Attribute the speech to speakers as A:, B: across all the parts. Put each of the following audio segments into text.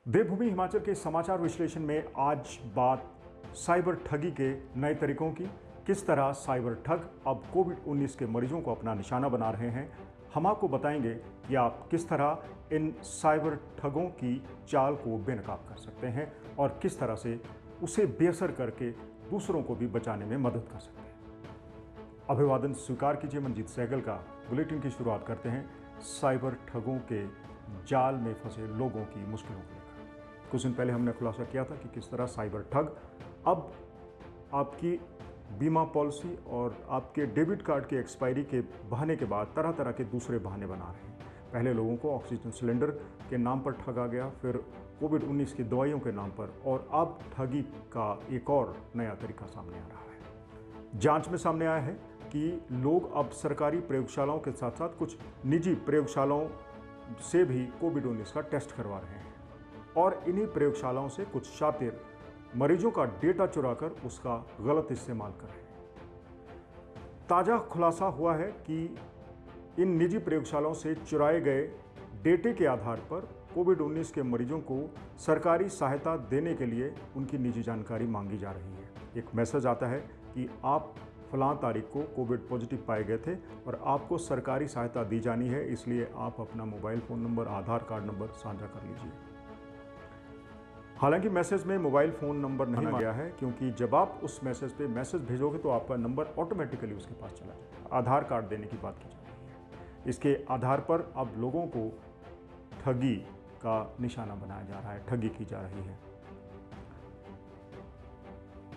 A: देवभूमि हिमाचल के समाचार विश्लेषण में आज बात साइबर ठगी के नए तरीकों की। किस तरह साइबर ठग अब कोविड-19 के मरीजों को अपना निशाना बना रहे हैं। हम आपको बताएंगे कि आप किस तरह इन साइबर ठगों की चाल को बेनकाब कर सकते हैं और किस तरह से उसे बेअसर करके दूसरों को भी बचाने में मदद कर सकते हैं। अभिवादन स्वीकार कीजिए। मंजीत सहगल का बुलेटिन की शुरुआत करते हैं साइबर ठगों के जाल में फंसे लोगों की मुश्किलों को लेकर। कुछ दिन पहले हमने खुलासा किया था कि किस तरह साइबर ठग अब आपकी बीमा पॉलिसी और आपके डेबिट कार्ड की एक्सपायरी के बहाने के बाद तरह तरह के दूसरे बहाने बना रहे हैं। पहले लोगों को ऑक्सीजन सिलेंडर के नाम पर ठगा गया, फिर कोविड-19 की दवाइयों के नाम पर, और अब ठगी का एक और नया तरीका सामने आ रहा है। जांच में सामने आया है कि लोग अब सरकारी प्रयोगशालाओं के साथ साथ कुछ निजी प्रयोगशालाओं से भी कोविड-19 का टेस्ट करवा रहे हैं और इन्हीं प्रयोगशालाओं से कुछ शातिर मरीजों का डेटा चुराकर उसका गलत इस्तेमाल कर रहे हैं। ताजा खुलासा हुआ है कि इन निजी प्रयोगशालाओं से चुराए गए डेटे के आधार पर कोविड-19 के मरीजों को सरकारी सहायता देने के लिए उनकी निजी जानकारी मांगी जा रही है। एक मैसेज आता है कि आप फलां तारीख को कोविड पॉजिटिव पाए गए थे और आपको सरकारी सहायता दी जानी है, इसलिए आप अपना मोबाइल फ़ोन नंबर, आधार कार्ड नंबर साझा कर लीजिए। हालांकि मैसेज में मोबाइल फ़ोन नंबर नहीं मांगा गया है, क्योंकि जब आप उस मैसेज पे मैसेज भेजोगे तो आपका नंबर ऑटोमेटिकली उसके पास चला जाएगा। आधार कार्ड देने की बात की जा रही है। इसके आधार पर अब लोगों को ठगी का निशाना बनाया जा रहा है, ठगी की जा रही है।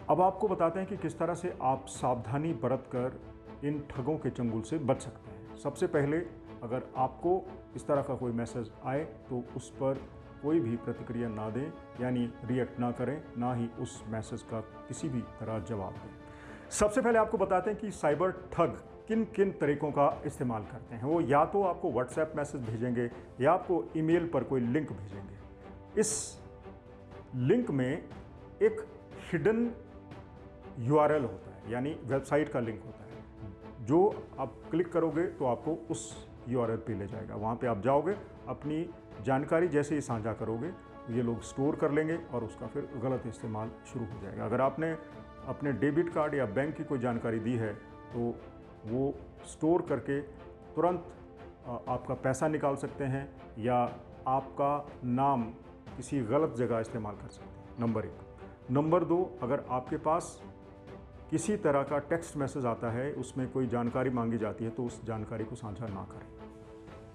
A: अब आपको बताते हैं कि किस तरह से आप सावधानी बरतकर इन ठगों के चंगुल से बच सकते हैं। सबसे पहले, अगर आपको इस तरह का कोई मैसेज आए तो उस पर कोई भी प्रतिक्रिया ना दें, यानी रिएक्ट ना करें, ना ही उस मैसेज का किसी भी तरह जवाब दें। सबसे पहले आपको बताते हैं कि साइबर ठग किन किन तरीकों का इस्तेमाल करते हैं। वो या तो आपको व्हाट्सएप मैसेज भेजेंगे या आपको ईमेल पर कोई लिंक भेजेंगे। इस लिंक में एक हिडन यूआरएल होता है, यानी वेबसाइट का लिंक होता है, जो आप क्लिक करोगे तो आपको उस यूआरएल पे ले जाएगा। वहाँ पे आप जाओगे, अपनी जानकारी जैसे ही साझा करोगे ये लोग स्टोर कर लेंगे और उसका फिर गलत इस्तेमाल शुरू हो जाएगा। अगर आपने अपने डेबिट कार्ड या बैंक की कोई जानकारी दी है तो वो स्टोर करके तुरंत आपका पैसा निकाल सकते हैं या आपका नाम किसी गलत जगह इस्तेमाल कर सकते हैं। नंबर 1। नंबर 2, अगर आपके पास किसी तरह का टेक्स्ट मैसेज आता है, उसमें कोई जानकारी मांगी जाती है, तो उस जानकारी को साझा ना करें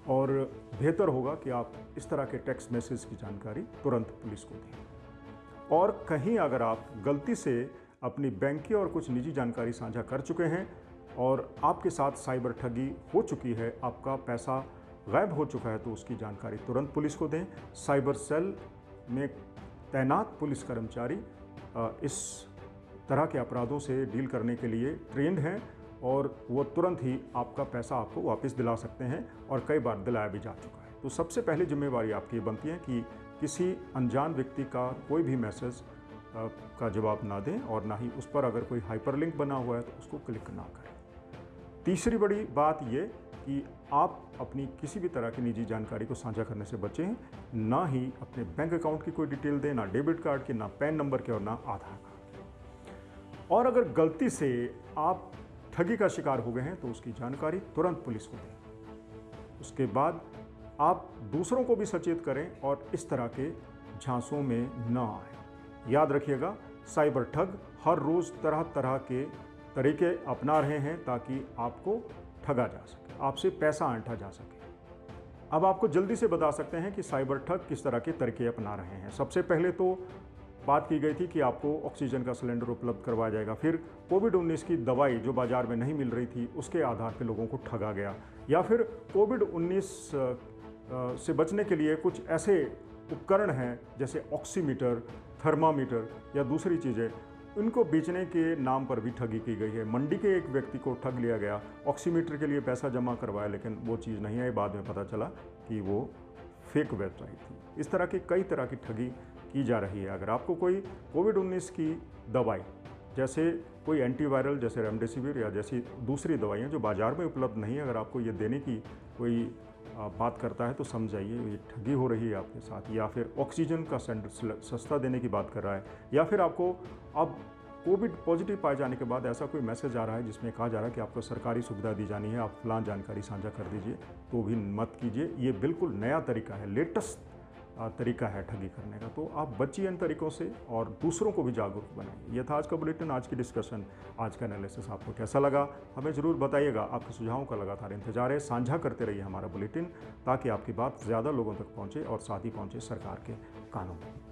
A: और बेहतर होगा कि आप इस तरह के टेक्स्ट मैसेज की जानकारी तुरंत पुलिस को दें। और कहीं अगर आप गलती से अपनी बैंक की और कुछ निजी जानकारी साझा कर चुके हैं और आपके साथ साइबर ठगी हो चुकी है, आपका पैसा गायब हो चुका है, तो उसकी जानकारी तुरंत पुलिस को दें। साइबर सेल में तैनात पुलिस कर्मचारी इस तरह के अपराधों से डील करने के लिए ट्रेंड हैं और वो तुरंत ही आपका पैसा आपको वापस दिला सकते हैं और कई बार दिलाया भी जा चुका है। तो सबसे पहले जिम्मेवारी आपकी बनती है कि किसी अनजान व्यक्ति का कोई भी मैसेज का जवाब ना दें और ना ही उस पर अगर कोई हाइपरलिंक बना हुआ है तो उसको क्लिक ना करें। तीसरी बड़ी बात ये कि आप अपनी किसी भी तरह की निजी जानकारी को साझा करने से बचें, ना ही अपने बैंक अकाउंट की कोई डिटेल दें, ना डेबिट कार्ड की, ना पैन नंबर के और ना आधार कार्ड की। और अगर गलती से आप ठगी का शिकार हो गए हैं तो उसकी जानकारी तुरंत पुलिस को दें। उसके बाद आप दूसरों को भी सचेत करें और इस तरह के झांसों में न आए। याद रखिएगा, साइबर ठग हर रोज़ तरह तरह के तरीके अपना रहे हैं ताकि आपको ठगा जा सके, आपसे पैसा ऐंठा जा सके। अब आपको जल्दी से बता सकते हैं कि साइबर ठग किस तरह के तरीके अपना रहे हैं। सबसे पहले तो बात की गई थी कि आपको ऑक्सीजन का सिलेंडर उपलब्ध करवाया जाएगा, फिर कोविड-19 की दवाई जो बाज़ार में नहीं मिल रही थी उसके आधार पर लोगों को ठगा गया, या फिर कोविड-19 से बचने के लिए कुछ ऐसे उपकरण हैं जैसे ऑक्सीमीटर, थर्मामीटर या दूसरी चीज़ें, उनको बेचने के नाम पर भी ठगी की गई है। मंडी के एक व्यक्ति को ठग लिया गया, ऑक्सीमीटर के लिए पैसा जमा करवाया लेकिन वो चीज़ नहीं आई, बाद में पता चला कि वो फेक वेबसाइट थी। इस तरह की कई तरह की ठगी की जा रही है। अगर आपको कोई कोविड-19 की दवाई, जैसे कोई एंटीवायरल जैसे रेमडेसिविर या जैसी दूसरी दवाइयाँ जो बाज़ार में उपलब्ध नहीं है, अगर आपको ये देने की कोई बात करता है तो समझ जाइए ये ठगी हो रही है आपके साथ, या फिर ऑक्सीजन का सिलेंडर सस्ता देने की बात कर रहा है, या फिर आपको अब कोविड पॉजिटिव पाए जाने के बाद ऐसा कोई मैसेज आ रहा है जिसमें कहा जा रहा है कि आपको सरकारी सुविधा दी जानी है, आप फलां जानकारी साझा कर दीजिए, तो भी मत कीजिए। ये बिल्कुल नया तरीका है, लेटेस्ट तरीका है ठगी करने का। तो आप बचिए इन तरीकों से और दूसरों को भी जागरूक बनाइए। यह था आज का बुलेटिन, आज की डिस्कशन, आज का एनालिसिस। आपको कैसा लगा हमें ज़रूर बताइएगा। आपके सुझावों का लगातार इंतजार है। साझा करते रहिए हमारा बुलेटिन ताकि आपकी बात ज़्यादा लोगों तक पहुँचे और साथ ही पहुँचे सरकार के कानों में।